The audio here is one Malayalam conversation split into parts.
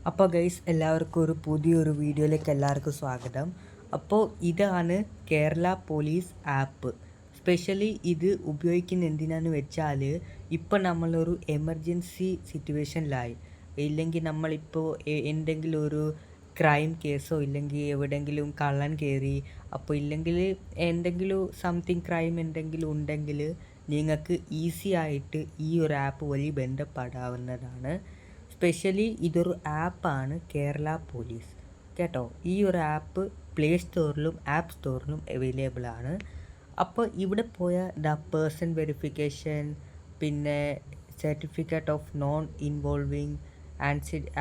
അപ്പോൾ ഗൈസ് എല്ലാവർക്കും ഒരു പുതിയൊരു വീഡിയോയിലേക്ക് എല്ലാവർക്കും സ്വാഗതം. അപ്പോൾ ഇതാണ് കേരള പോലീസ് ആപ്പ്. സ്പെഷ്യലി ഇത് ഉപയോഗിക്കുന്ന എന്തിനാന്ന് വെച്ചാൽ ഇപ്പോൾ നമ്മളൊരു എമർജൻസി സിറ്റുവേഷനിലായി, ഇല്ലെങ്കിൽ നമ്മളിപ്പോൾ എന്തെങ്കിലും ഒരു ക്രൈം കേസോ ഇല്ലെങ്കിൽ എവിടെയെങ്കിലും കള്ളൻ കയറി, അപ്പോൾ ഇല്ലെങ്കിൽ എന്തെങ്കിലും സംതിങ് ക്രൈം എന്തെങ്കിലും ഉണ്ടെങ്കിൽ നിങ്ങൾക്ക് ഈസി ആയിട്ട് ഈ ഒരു ആപ്പ് വഴി ബന്ധപ്പെടാവുന്നതാണ്. സ്പെഷ്യലി ഇതൊരു ആപ്പാണ് കേരള പോലീസ്, കേട്ടോ. ഈ ഒരു ആപ്പ് പ്ലേ സ്റ്റോറിലും ആപ്പ് സ്റ്റോറിലും അവൈലബിൾ ആണ്. അപ്പോൾ ഇവിടെ പോയ പേഴ്സൺ വെരിഫിക്കേഷൻ, പിന്നെ certificate of non involving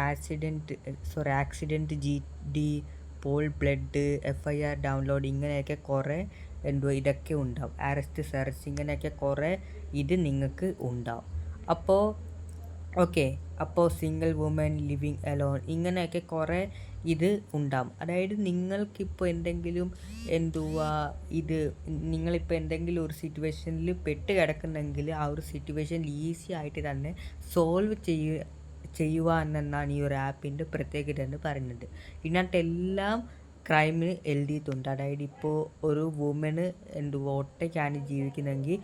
accident GD, പോൾ ബ്ലഡ്, FIR ഡൗൺലോഡ്, ഇങ്ങനെയൊക്കെ കുറേ ഇതൊക്കെ ഉണ്ടാവും. അറസ്റ്റ് സെർച്ച് ഇങ്ങനെയൊക്കെ കുറേ ഇത് നിങ്ങൾക്ക് ഉണ്ടാവും. അപ്പോൾ സിംഗിൾ വുമൻ ലിവിങ് അലോൺ ഇങ്ങനെയൊക്കെ കുറേ ഇത് ഉണ്ടാവും. അതായത് നിങ്ങൾക്കിപ്പോൾ എന്തെങ്കിലും നിങ്ങളിപ്പോൾ എന്തെങ്കിലും ഒരു സിറ്റുവേഷനിൽ പെട്ട് കിടക്കുന്നെങ്കിൽ ആ ഒരു സിറ്റുവേഷൻ ഈസി ആയിട്ട് തന്നെ സോൾവ് ചെയ്യുവാനെന്നാണ് ഈ ഒരു ആപ്പിൻ്റെ പ്രത്യേകത എന്ന് പറയുന്നത്. ഇതിനകത്ത് എല്ലാം ക്രൈമിന് എഴുതിയിട്ടുണ്ട്. അതായത് ഇപ്പോൾ ഒരു വുമന് ഒറ്റയ്ക്കാണ് ജീവിക്കുന്നതെങ്കിൽ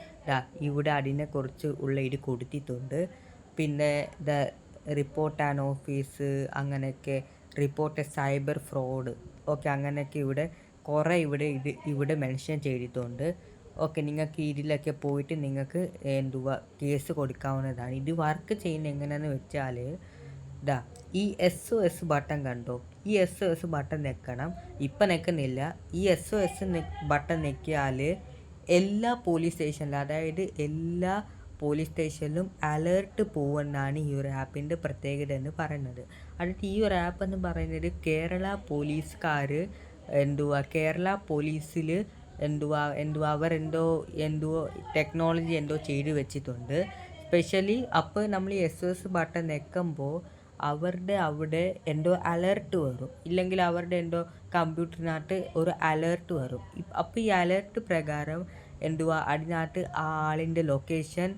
ഇവിടെ അതിനെക്കുറിച്ച് ഉള്ള ഇത് കൊടുത്തിട്ടുണ്ട്. പിന്നെ റിപ്പോർട്ട് ആൻഡ് ഓഫീസ്, അങ്ങനെയൊക്കെ റിപ്പോർട്ട് സൈബർ ഫ്രോഡ്, അങ്ങനെയൊക്കെ ഇവിടെ മെൻഷൻ ചെയ്തിട്ടുണ്ട്. നിങ്ങൾക്ക് ഇതിലൊക്കെ പോയിട്ട് നിങ്ങൾക്ക് കേസ് കൊടുക്കാവുന്നതാണ്. ഇത് വർക്ക് ചെയ്യുന്നത് എങ്ങനെയാണെന്ന് വെച്ചാൽ ഈ SOS ബട്ടൺ കണ്ടോ, ഈ SOS ബട്ടൺ ഞെക്കണം. ഇപ്പം ഞെക്കുന്നില്ല. ഈ SOS ബട്ടൺ ഞെക്കിയാൽ എല്ലാ പോലീസ് സ്റ്റേഷനിലും, അതായത് എല്ലാ പോലീസ് സ്റ്റേഷനിലും അലേർട്ട് പോകുമെന്നാണ് ഈ ഒരു ആപ്പിൻ്റെ പ്രത്യേകത എന്ന് പറയുന്നത്. അടുത്ത് ഈ ഒരു ആപ്പ് എന്ന് പറയുന്നത് കേരള പോലീസുകാർ കേരള പോലീസിൽ അവരെന്തോ ടെക്നോളജി ചെയ്ത് വെച്ചിട്ടുണ്ട്. സ്പെഷ്യലി അപ്പോൾ നമ്മൾ ഈ SOS ബട്ടൺ ഞെക്കുമ്പോൾ അവരുടെ അവിടെ അലേർട്ട് വരും, ഇല്ലെങ്കിൽ അവരുടെ കമ്പ്യൂട്ടറിനകത്ത് ഒരു അലേർട്ട് വരും. അപ്പോൾ ഈ അലേർട്ട് പ്രകാരം അതിനകത്ത് ആ ആളിൻ്റെ ലൊക്കേഷൻ,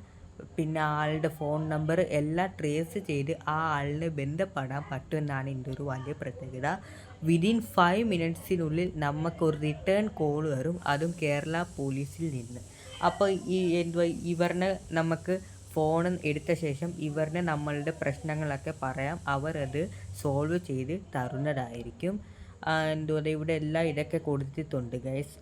പിന്നെ ആളുടെ ഫോൺ നമ്പർ എല്ലാം ട്രേസ് ചെയ്ത് ആ ആളിനെ ബന്ധപ്പെടാൻ പറ്റുമെന്നാണ് ഇതിൻ്റെ ഒരു വലിയ പ്രത്യേകത. വിതിൻ 5 മിനിറ്റ്സിനുള്ളിൽ നമുക്കൊരു റിട്ടേൺ കോൾ വരും, അതും കേരള പോലീസിൽ നിന്ന്. അപ്പോൾ ഇവരുടെ നമുക്ക് ഫോൺ എടുത്ത ശേഷം ഇവരുടെ നമ്മളുടെ പ്രശ്നങ്ങളൊക്കെ പറയാം, അവരത് സോൾവ് ചെയ്ത് തരുന്നതായിരിക്കും. ഇവിടെ എല്ലാം ഇതൊക്കെ കൊടുത്തിട്ടുണ്ട് ഗൈസ്.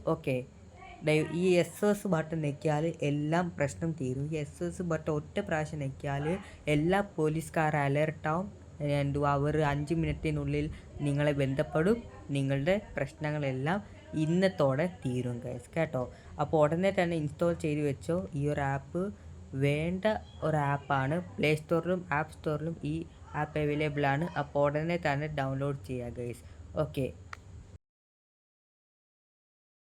ഈ SOS ബട്ടൺ ഞെക്കിയാൽ എല്ലാം പ്രശ്നം തീരും. ഈ SOS ബട്ടൺ ഒറ്റ പ്രാവശ്യം ഞെക്കിയാൽ എല്ലാ പോലീസുകാരും അലേർട്ടാവും. അവർ 5 മിനിറ്റിനുള്ളിൽ നിങ്ങളെ ബന്ധപ്പെടും. നിങ്ങളുടെ പ്രശ്നങ്ങളെല്ലാം ഇന്നത്തോടെ തീരും ഗൈസ്, കേട്ടോ. അപ്പോൾ ഉടനെ തന്നെ ഇൻസ്റ്റാൾ ചെയ്ത് വെച്ചോ. ഈ ഒരു ആപ്പ് വേണ്ട ഒരു ആപ്പാണ്. പ്ലേ സ്റ്റോറിലും ആപ്പ് സ്റ്റോറിലും ഈ ആപ്പ് അവൈലബിൾ ആണ്. അപ്പോൾ ഉടനെ തന്നെ ഡൗൺലോഡ് ചെയ്യുക ഗൈസ്.